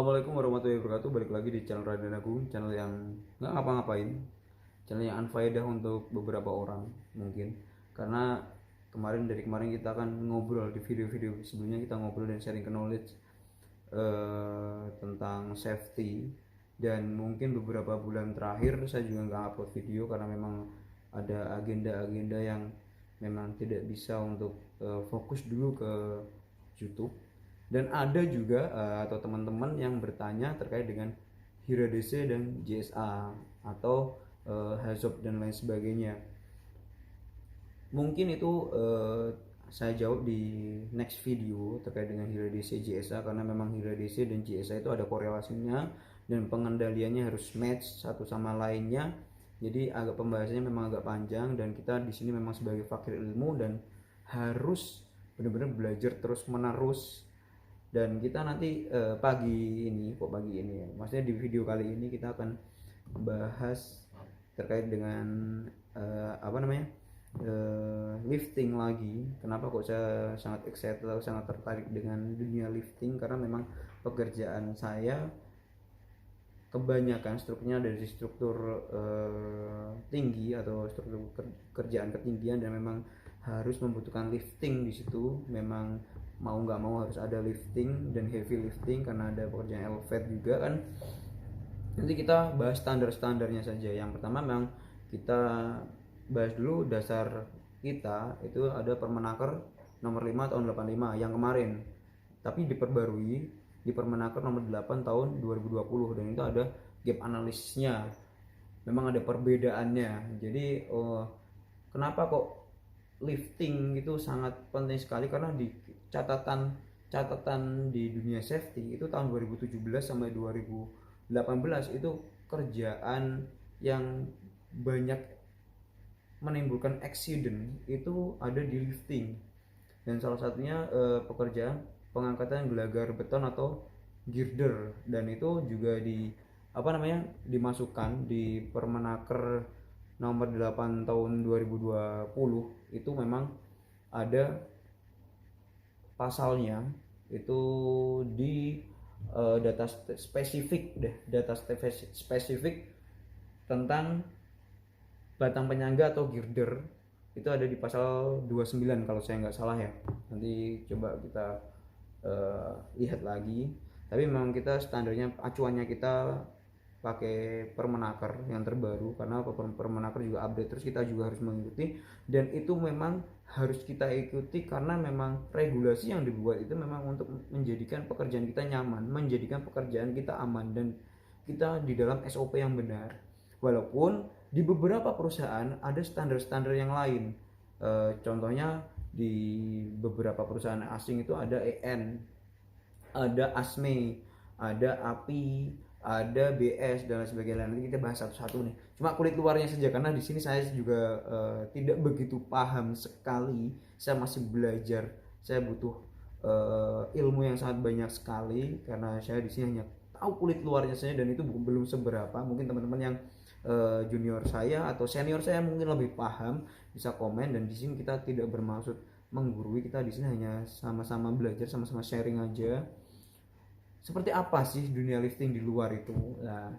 Assalamualaikum warahmatullahi wabarakatuh. Balik lagi di channel Raden Agung, channel yang nggak ngapa-ngapain, channel yang unfaedah untuk beberapa orang mungkin. Karena dari kemarin kita akan ngobrol di video-video sebelumnya, kita ngobrol dan sharing knowledge tentang safety. Dan mungkin beberapa bulan terakhir saya juga nggak upload video karena memang ada agenda-agenda yang memang tidak bisa untuk fokus dulu ke YouTube. Dan ada juga atau teman-teman yang bertanya terkait dengan Hira DC dan JSA atau Hazop dan lain sebagainya. Mungkin itu saya jawab di next video terkait dengan Hira DC JSA, karena memang Hira DC dan JSA itu ada korelasinya dan pengendaliannya harus match satu sama lainnya. Jadi agak pembahasannya memang agak panjang, dan kita di sini memang sebagai fakir ilmu dan harus benar-benar belajar terus menerus. Dan kita nanti pagi ini ya, maksudnya di video kali ini kita akan bahas terkait dengan lifting lagi. Kenapa kok saya sangat excited atau sangat tertarik dengan dunia lifting? Karena memang pekerjaan saya kebanyakan strukturnya dari struktur tinggi atau struktur kerjaan ketinggian, dan memang harus membutuhkan lifting di situ. Memang mau nggak mau harus ada lifting dan heavy lifting karena ada pekerjaan elevated juga kan. Nanti kita bahas standar-standarnya saja. Yang pertama memang kita bahas dulu dasar kita, itu ada Permenaker nomor 5 tahun 85 yang kemarin, tapi diperbarui di Permenaker nomor 8 tahun 2020, dan itu ada gap analisisnya. Memang ada perbedaannya. Jadi kenapa kok lifting itu sangat penting sekali? Karena di catatan di dunia safety itu tahun 2017 sampai 2018 itu kerjaan yang banyak menimbulkan accident itu ada di lifting, dan salah satunya pekerjaan pengangkatan gelagar beton atau girder, dan itu juga dimasukkan di Permenaker nomor 8 tahun 2020. Itu memang ada pasalnya, itu di data spesifik tentang batang penyangga atau girder. Itu ada di pasal 29 kalau saya nggak salah ya. Nanti coba kita lihat lagi. Tapi memang kita standarnya, acuannya kita pakai Permenaker yang terbaru, karena Permenaker juga update terus, kita juga harus mengikuti. Dan itu memang harus kita ikuti karena memang regulasi yang dibuat itu memang untuk menjadikan pekerjaan kita nyaman, menjadikan pekerjaan kita aman, dan kita di dalam SOP yang benar. Walaupun di beberapa perusahaan ada standar-standar yang lain. Contohnya di beberapa perusahaan asing itu ada EN, ada ASME, ada API, ada BS dan lain sebagainya. Nanti kita bahas satu-satu nih. Cuma kulit luarnya saja, karena di sini saya juga tidak begitu paham sekali. Saya masih belajar. Saya butuh ilmu yang sangat banyak sekali, karena saya di sini hanya tahu kulit luarnya saja, dan itu belum seberapa. Mungkin teman-teman yang junior saya atau senior saya mungkin lebih paham, bisa komen. Dan di sini kita tidak bermaksud menggurui, kita di sini hanya sama-sama belajar, sama-sama sharing aja. Seperti apa sih dunia lifting di luar itu? Nah,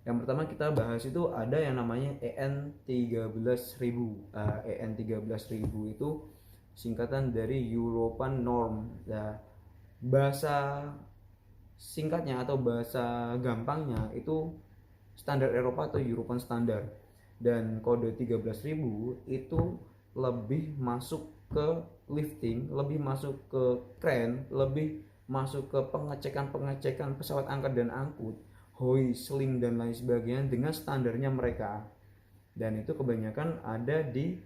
yang pertama kita bahas itu ada yang namanya EN 13.000. EN 13.000 itu singkatan dari European Norm. Nah, bahasa singkatnya atau bahasa gampangnya itu standar Eropa atau European Standard. Dan kode 13.000 itu lebih masuk ke lifting, lebih masuk ke crane, lebih masuk ke pengecekan pesawat angkat dan angkut, hoist, sling dan lain sebagainya dengan standarnya mereka. Dan itu kebanyakan ada di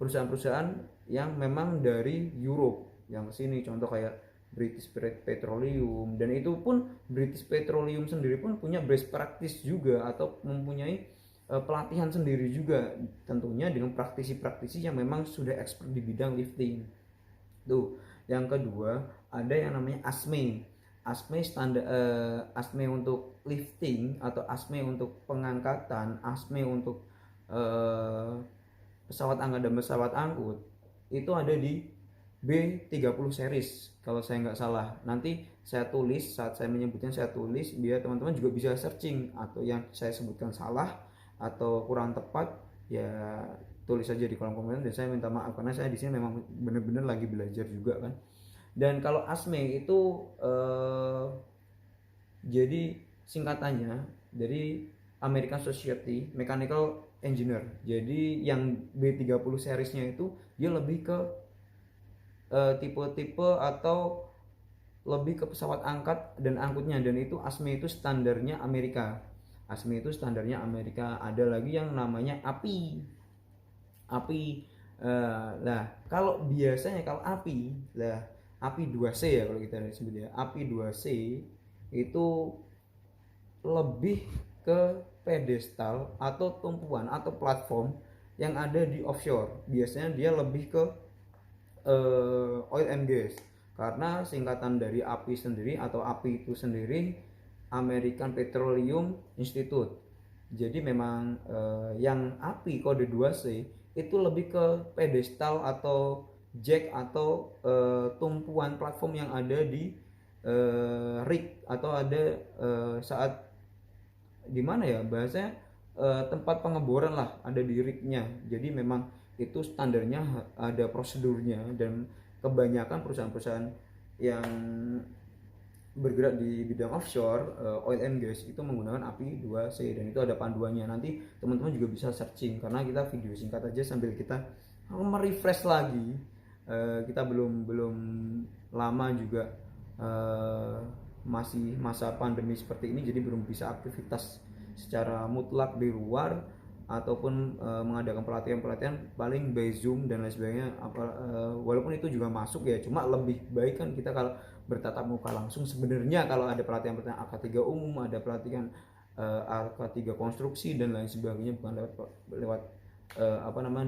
perusahaan-perusahaan yang memang dari Europe yang kesini, contoh kayak British Petroleum. Dan itu pun British Petroleum sendiri pun punya best practice juga, atau mempunyai pelatihan sendiri juga, tentunya dengan praktisi-praktisi yang memang sudah expert di bidang lifting. Tuh. Yang kedua ada yang namanya ASME. ASME standar, ASME untuk lifting atau ASME untuk pengangkatan, ASME untuk pesawat angkat dan pesawat angkut, itu ada di B30 series kalau saya nggak salah. Nanti saya tulis, saat saya menyebutnya saya tulis biar teman-teman juga bisa searching, atau yang saya sebutkan salah atau kurang tepat ya tulis saja di kolom komentar, dan saya minta maaf karena saya di sini memang benar-benar lagi belajar juga kan. Dan kalau ASME itu jadi singkatannya dari American Society Mechanical Engineer. Jadi yang B30 seriesnya itu dia lebih ke tipe-tipe atau lebih ke pesawat angkat dan angkutnya, dan itu ASME itu standarnya Amerika. ASME itu standarnya Amerika. Ada lagi yang namanya API. Nah, kalau biasanya kalau API, lah API 2C ya kalau kita sebut ya. API 2C itu lebih ke pedestal atau tumpuan atau platform yang ada di offshore. Biasanya dia lebih ke oil and gas, karena singkatan dari API sendiri atau API itu sendiri American Petroleum Institute. Jadi memang yang API kode 2C itu lebih ke pedestal atau jack atau tumpuan platform yang ada di rig, atau ada saat gimana ya bahasanya, tempat pengeboran lah, ada di rignya. Jadi memang itu standarnya ada prosedurnya, dan kebanyakan perusahaan-perusahaan yang bergerak di bidang offshore oil and gas itu menggunakan API 2C, dan itu ada panduannya. Nanti teman-teman juga bisa searching, karena kita video singkat aja sambil kita merefresh lagi. Kita belum lama juga, masih masa pandemi seperti ini, jadi belum bisa aktivitas secara mutlak di luar ataupun mengadakan pelatihan paling by Zoom dan lain sebagainya. Walaupun itu juga masuk ya, cuma lebih baik kan kita kalau bertatap muka langsung. Sebenarnya kalau ada pelatihan AK3 umum, ada pelatihan AK3 konstruksi dan lain sebagainya, bukan lewat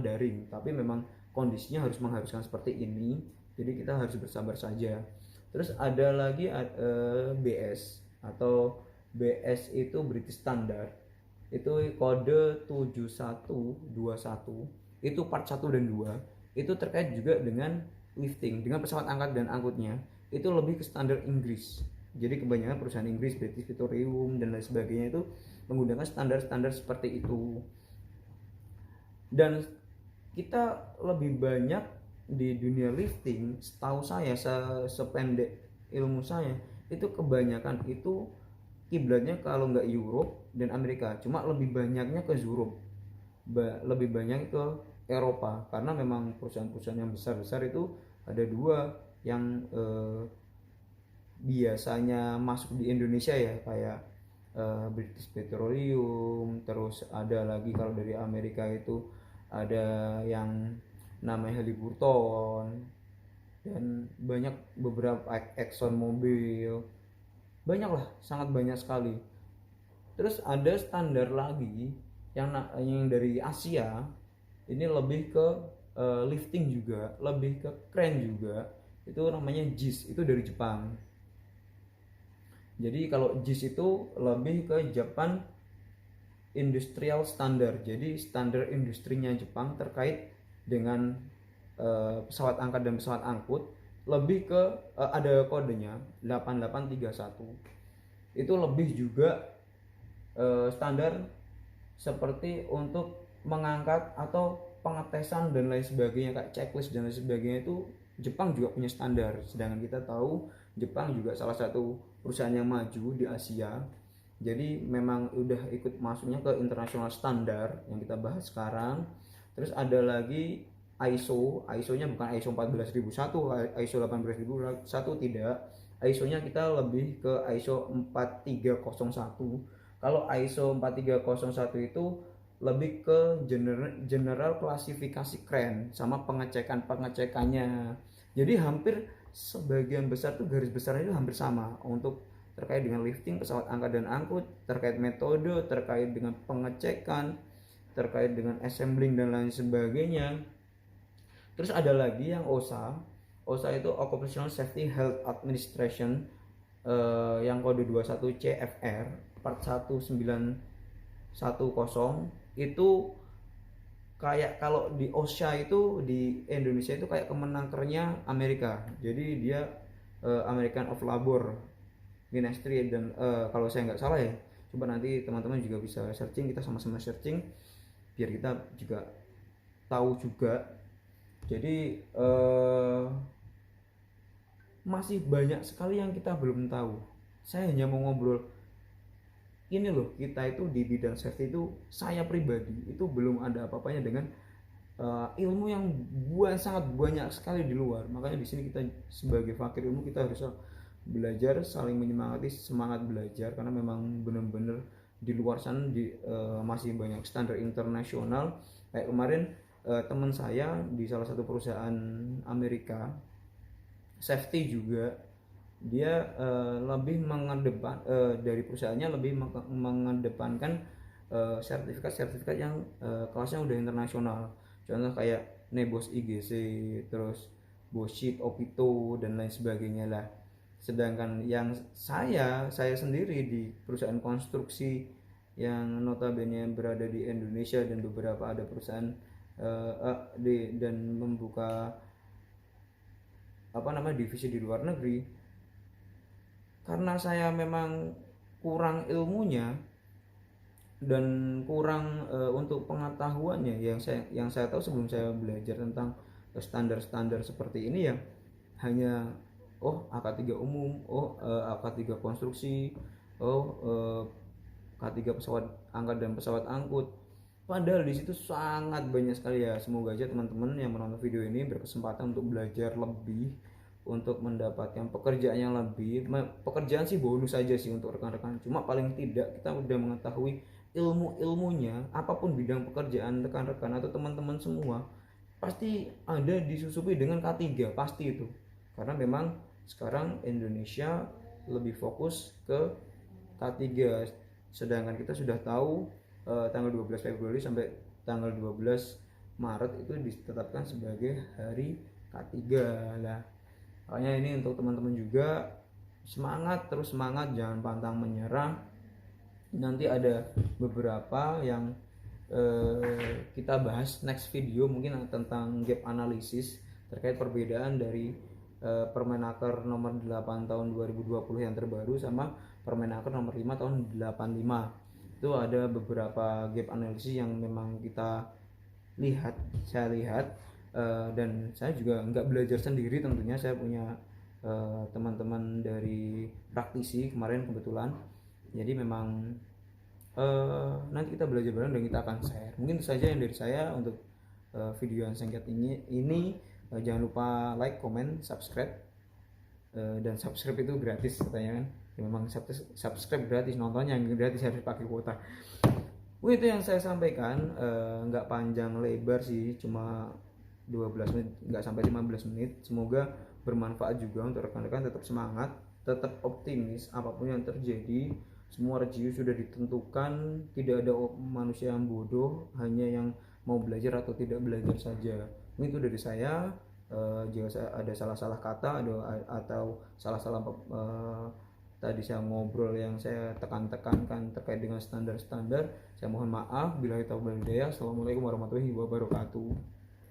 daring, tapi memang kondisinya mengharuskan seperti ini, jadi kita harus bersabar saja. Terus ada lagi BS atau BS itu British Standard, itu kode 7121, itu part 1 dan 2 itu terkait juga dengan lifting, dengan pesawat angkat dan angkutnya. Itu lebih ke standar Inggris. Jadi kebanyakan perusahaan Inggris, British Petroleum dan lain sebagainya itu menggunakan standar-standar seperti itu. Dan kita lebih banyak di dunia lifting, setahu saya, sependek ilmu saya, itu kebanyakan itu kiblatnya kalau nggak Europe dan Amerika, cuma lebih banyaknya ke Europe, lebih banyak ke Eropa, karena memang perusahaan-perusahaan yang besar-besar itu ada dua yang biasanya masuk di Indonesia ya, kayak British Petroleum. Terus ada lagi kalau dari Amerika itu ada yang namanya Halliburton, dan banyak beberapa Exxon Mobil, banyak lah, sangat banyak sekali. Terus ada standar lagi yang dari Asia, ini lebih ke lifting juga, lebih ke crane juga, itu namanya JIS, itu dari Jepang. Jadi kalau JIS itu lebih ke Japan Industrial Standard, jadi standar industrinya Jepang terkait dengan pesawat angkat dan pesawat angkut, lebih ke ada kodenya 8831. Itu lebih juga standar seperti untuk mengangkat atau pengetesan dan lain sebagainya, kayak checklist dan lain sebagainya, itu Jepang juga punya standar. Sedangkan kita tahu Jepang juga salah satu perusahaan yang maju di Asia. Jadi memang udah ikut masuknya ke internasional standar yang kita bahas sekarang. Terus ada lagi ISO-nya bukan ISO 14001, ISO 18001 tidak. ISO-nya kita lebih ke ISO 4301. Kalau ISO 4301 itu lebih ke general klasifikasi crane sama pengecekannya. Jadi hampir sebagian besar tuh garis besarnya itu hampir sama untuk terkait dengan lifting pesawat angkat dan angkut, terkait metode, terkait dengan pengecekan, terkait dengan assembling dan lain sebagainya. Terus ada lagi yang OSHA. OSHA itu Occupational Safety Health Administration, yang kode 21 CFR part 1910, itu kayak kalau di OSHA itu di Indonesia itu kayak kemenakernya Amerika. Jadi dia American of Labor Ministry, dan kalau saya nggak salah ya, coba nanti teman-teman juga bisa searching, kita sama-sama searching biar kita juga tahu juga. Jadi masih banyak sekali yang kita belum tahu. Saya hanya mau ngobrol ini loh, kita itu di bidang safety itu, saya pribadi itu belum ada apa-apanya dengan ilmu yang sangat banyak sekali di luar. Makanya di sini kita sebagai fakir ilmu, kita harus belajar, saling menyemangati, semangat belajar, karena memang benar-benar di luar sana masih banyak standar internasional. Kayak kemarin teman saya di salah satu perusahaan Amerika safety juga, dia lebih dari perusahaannya lebih mengedepankan sertifikat-sertifikat yang kelasnya udah internasional. Contoh kayak Nebos IGC, terus Boschit, Opito, dan lain sebagainya lah. Sedangkan yang saya sendiri di perusahaan konstruksi yang notabene berada di Indonesia, dan beberapa ada perusahaan dan membuka divisi di luar negeri, karena saya memang kurang ilmunya dan kurang untuk pengetahuannya. Yang saya tahu sebelum saya belajar tentang standar-standar seperti ini ya, hanya AK3 umum, AK3 konstruksi, K3 pesawat angkat dan pesawat angkut. Padahal di situ sangat banyak sekali ya. Semoga aja teman-teman yang menonton video ini berkesempatan untuk belajar lebih, untuk mendapatkan pekerjaan yang lebih. Pekerjaan sih bonus saja sih untuk rekan-rekan, cuma paling tidak kita udah mengetahui ilmu-ilmunya. Apapun bidang pekerjaan rekan-rekan atau teman-teman semua pasti ada disusupi dengan K3, pasti itu. Karena memang sekarang Indonesia lebih fokus ke K3, sedangkan kita sudah tahu tanggal 12 Februari sampai tanggal 12 Maret itu ditetapkan sebagai hari K3 lah. Makanya ini untuk teman-teman juga, semangat, terus semangat, jangan pantang menyerah. Nanti ada beberapa yang kita bahas next video mungkin tentang gap analysis terkait perbedaan dari Permenaker nomor 8 tahun 2020 yang terbaru sama Permenaker nomor 5 tahun 85. Itu ada beberapa gap analisis yang memang saya lihat, dan saya juga nggak belajar sendiri tentunya. Saya punya teman-teman dari praktisi kemarin kebetulan, jadi memang nanti kita belajar bareng dan kita akan share. Mungkin itu saja yang dari saya untuk video yang singkat ini. Jangan lupa like, comment, subscribe, dan subscribe itu gratis katanya kan. Ya, memang subscribe gratis, nontonnya gratis, harus pakai kuota. Itu yang saya sampaikan, nggak panjang lebar sih, cuma 12 menit, nggak sampai 15 menit. Semoga bermanfaat juga untuk rekan-rekan. Tetap semangat, tetap optimis. Apapun yang terjadi, semua rezeki sudah ditentukan. Tidak ada manusia yang bodoh, hanya yang mau belajar atau tidak belajar saja. Itu dari saya. Jika ada salah-salah kata atau salah-salah tadi saya ngobrol yang saya tekankan terkait dengan standar-standar, saya mohon maaf. Bila kita berdaya. Assalamualaikum warahmatullahi wabarakatuh.